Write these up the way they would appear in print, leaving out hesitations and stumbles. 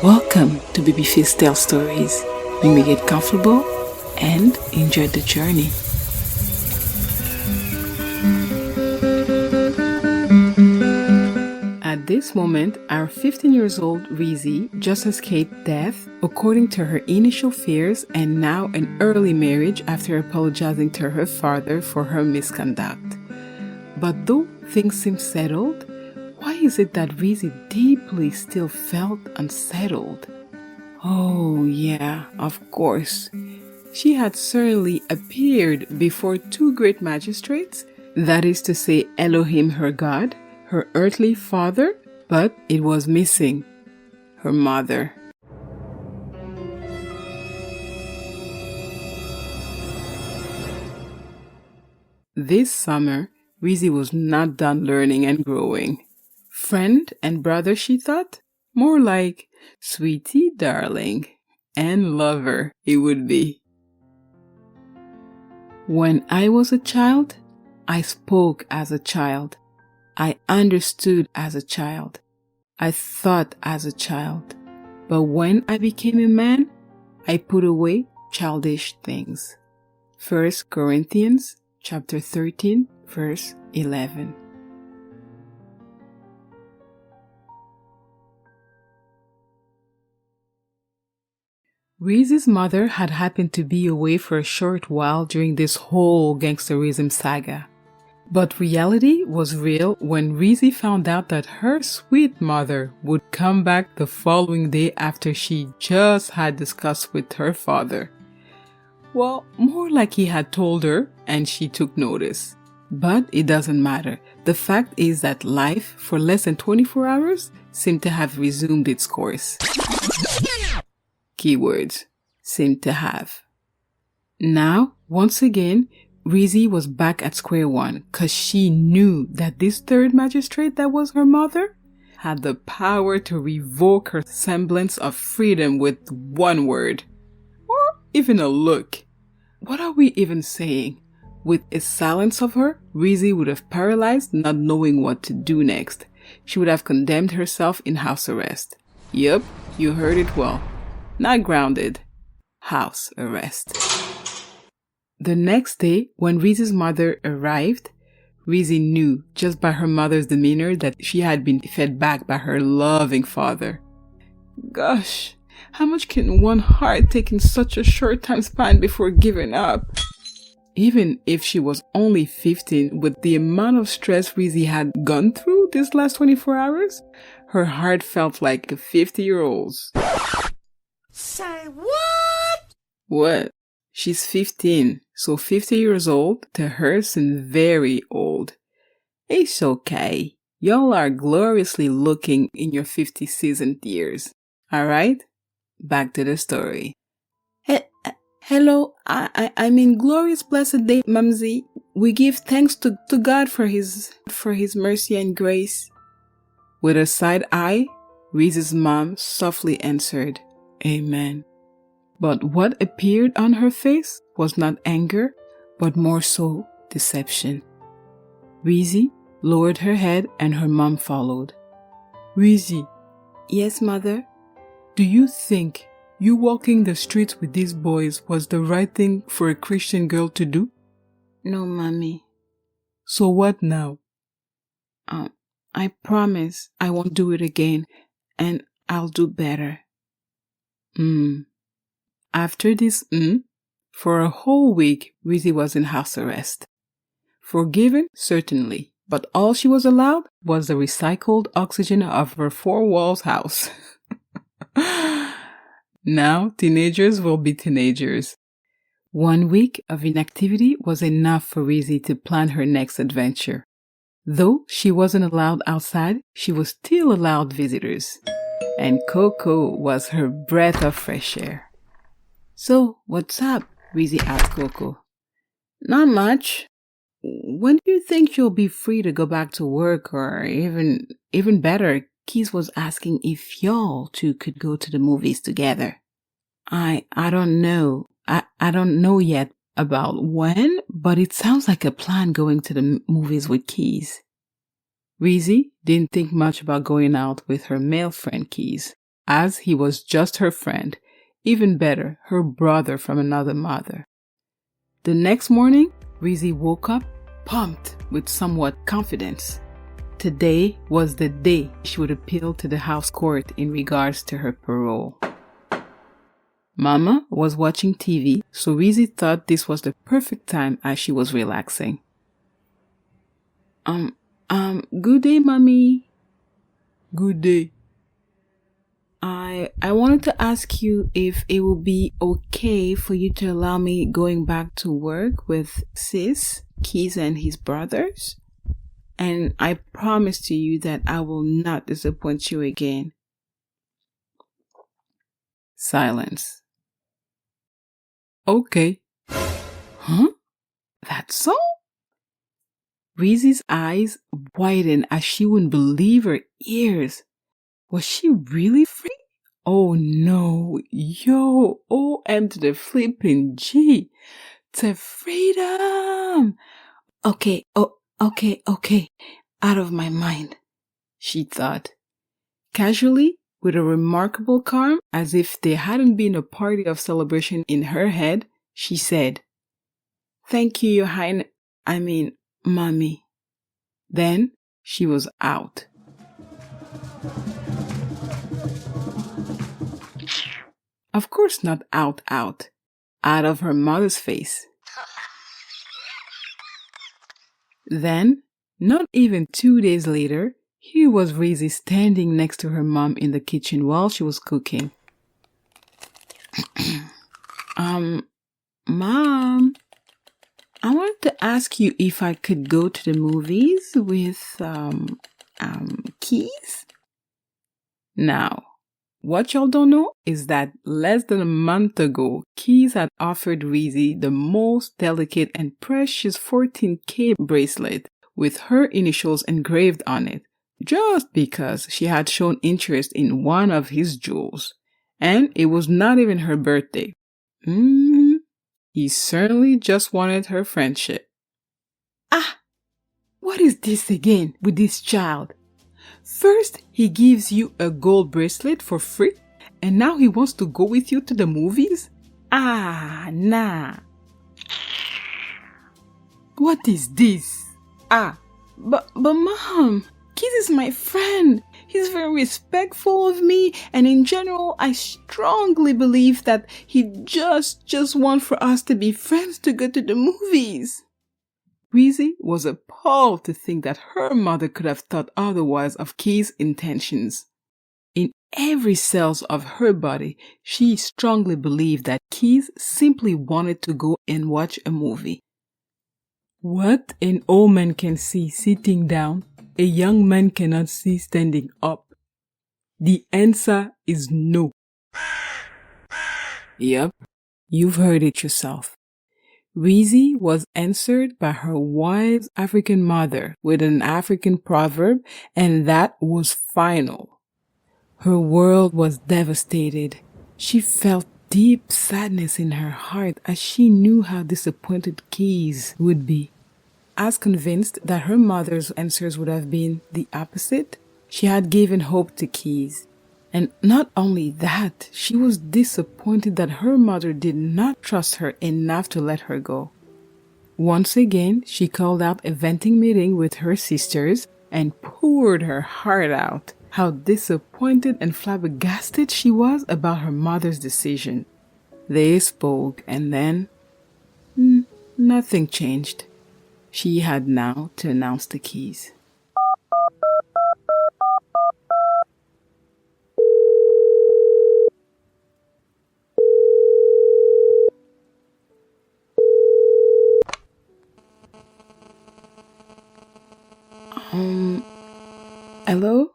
Welcome to Baby Face Tell Stories. You may get comfortable and enjoy the journey. At this moment, our 15 years old Rizzy just escaped death according to her initial fears and now an early marriage after apologizing to her father for her misconduct. But though things seem settled, why is it that Rizzy deeply still felt unsettled? Oh yeah, of course. She had certainly appeared before two great magistrates, that is to say Elohim her God, her earthly father, but it was missing her mother. This summer, Rizzy was not done learning and growing. Friend and brother, she thought? More like sweetie darling and lover it would be. When I was a child, I spoke as a child. I understood as a child. I thought as a child. But when I became a man, I put away childish things. 1 Corinthians chapter 13, verse 11. Rizzy's mother had happened to be away for a short while during this whole gangsterism saga. But reality was real when Rizzy found out that her sweet mother would come back the following day after she just had discussed with her father. Well, more like he had told her and she took notice. But it doesn't matter. The fact is that life, for less than 24 hours, seemed to have resumed its course. Keywords, seemed to have. Now, once again, Rizzy was back at square one because she knew that this third magistrate that was her mother had the power to revoke her semblance of freedom with one word, or even a look. What are we even saying? With a silence of her, Rizzy would have paralyzed, not knowing what to do next. She would have condemned herself in house arrest. Yup, you heard it well. Not grounded. House arrest. The next day, when Rizzy's mother arrived, Rizzy knew just by her mother's demeanor that she had been fed back by her loving father. Gosh, how much can one heart take in such a short time span before giving up? Even if she was only 15, with the amount of stress Rizzy had gone through this last 24 hours, her heart felt like a 50-year-old's. Say what? What? She's 15, so 50 years old to her seems very old. It's okay. Y'all are gloriously looking in your 50 seasoned years. Alright? Back to the story. Hello, I mean glorious blessed day, Mamsie. We give thanks to God for his mercy and grace. With a side eye, Rizzy's mom softly answered, Amen. But what appeared on her face was not anger, but more so deception. Rizzy lowered her head and her mom followed. Rizzy. Yes, mother? Do you think you walking the streets with these boys was the right thing for a Christian girl to do? No, mommy. So what now? I promise I won't do it again and I'll do better. After this, for a whole week, Rizzy was in house arrest. Forgiven, certainly, but all she was allowed was the recycled oxygen of her four walls house. Now, teenagers will be teenagers. 1 week of inactivity was enough for Rizzy to plan her next adventure. Though she wasn't allowed outside, she was still allowed visitors. And Coco was her breath of fresh air. So, what's up? Rizzy asked Coco. Not much. When do you think you'll be free to go back to work, or even better, Keys was asking if y'all two could go to the movies together. I don't know. I don't know yet about when, but it sounds like a plan going to the movies with Keys. Rizzy didn't think much about going out with her male friend Keys. as he was just her friend. Even better, her brother from another mother. The next morning, Rizzy woke up pumped with somewhat confidence. Today was the day she would appeal to the house court in regards to her parole. Mama was watching TV, so Rizzy thought this was the perfect time as she was relaxing. Good day, Mommy. Good day. I wanted to ask you if it would be okay for you to allow me going back to work with Sis, Keys, and his brothers. And I promise to you that I will not disappoint you again. Silence. Okay. Huh? That's all? Rizzy's eyes widened as she wouldn't believe her ears. Was she really free? Oh no. Yo, OM to the flipping G. To freedom. Okay. Out of my mind, she thought. Casually, with a remarkable calm, as if there hadn't been a party of celebration in her head, she said, "Thank you, Your Highness. Mommy." Then she was out. Of course not out of her mother's face. Then, not even 2 days later, here was Rizzy standing next to her mom in the kitchen while she was cooking. Mom, I wanted to ask you if I could go to the movies with, Keys? Now, what y'all don't know is that less than a month ago, Keys had offered Rizzy the most delicate and precious 14K bracelet with her initials engraved on it, just because she had shown interest in one of his jewels. And it was not even her birthday. He certainly just wanted her friendship. What is this again with this child? First, he gives you a gold bracelet for free, and now he wants to go with you to the movies? Nah. What is this? But Mom, Keith is my friend. He's very respectful of me, and in general, I strongly believe that he just wants for us to be friends to go to the movies. Rizzy was appalled to think that her mother could have thought otherwise of Key's intentions. In every cell of her body, she strongly believed that Keys simply wanted to go and watch a movie. What an old man can see sitting down, a young man cannot see standing up. The answer is no. Yep, you've heard it yourself. Rizzy was answered by her wise African mother with an African proverb, and that was final. Her world was devastated. She felt deep sadness in her heart as she knew how disappointed Keys would be. As convinced that her mother's answers would have been the opposite, she had given hope to Keys. And not only that, she was disappointed that her mother did not trust her enough to let her go. Once again, she called out a venting meeting with her sisters and poured her heart out, how disappointed and flabbergasted she was about her mother's decision. They spoke, and then nothing changed. She had now to announce the Keys. Hello?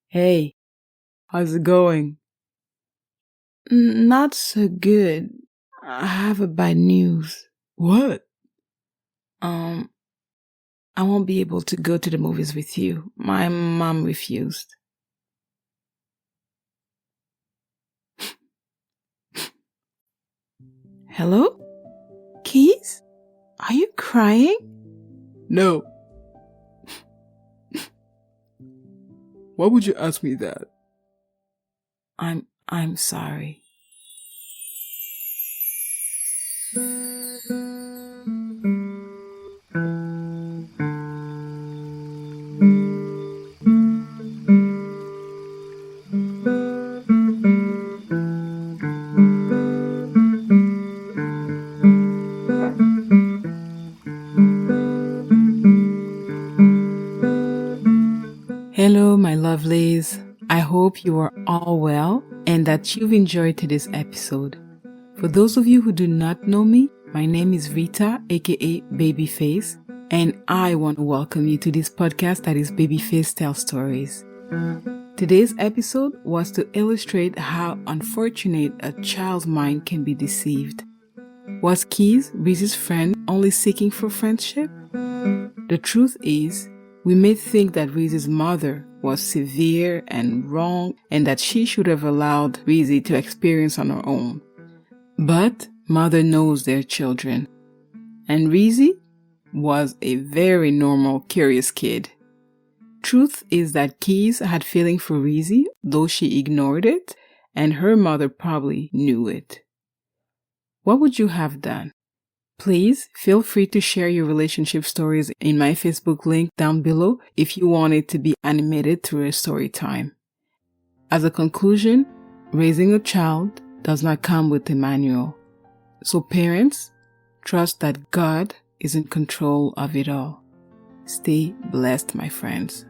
Hey, how's it going? Not so good. I have a bad news. What? I won't be able to go to the movies with you. My mom refused. Hello? Keys? Are you crying? No. Why would you ask me that? I'm sorry. Hello, my lovelies. I hope you are all well and that you've enjoyed today's episode. For those of you who do not know me, my name is Rita, aka Babyface, and I want to welcome you to this podcast that is Babyface Tell Stories. Today's episode was to illustrate how unfortunate a child's mind can be deceived. Was Keys, Rizzy's friend, only seeking for friendship? The truth is, we may think that Rizzy's mother was severe and wrong and that she should have allowed Rizzy to experience on her own. But mother knows their children. And Rizzy was a very normal, curious kid. Truth is that Keys had feeling for Rizzy, though she ignored it, and her mother probably knew it. What would you have done? Please feel free to share your relationship stories in my Facebook link down below if you want it to be animated through a story time. As a conclusion, raising a child does not come with a manual. So parents, trust that God is in control of it all. Stay blessed, my friends.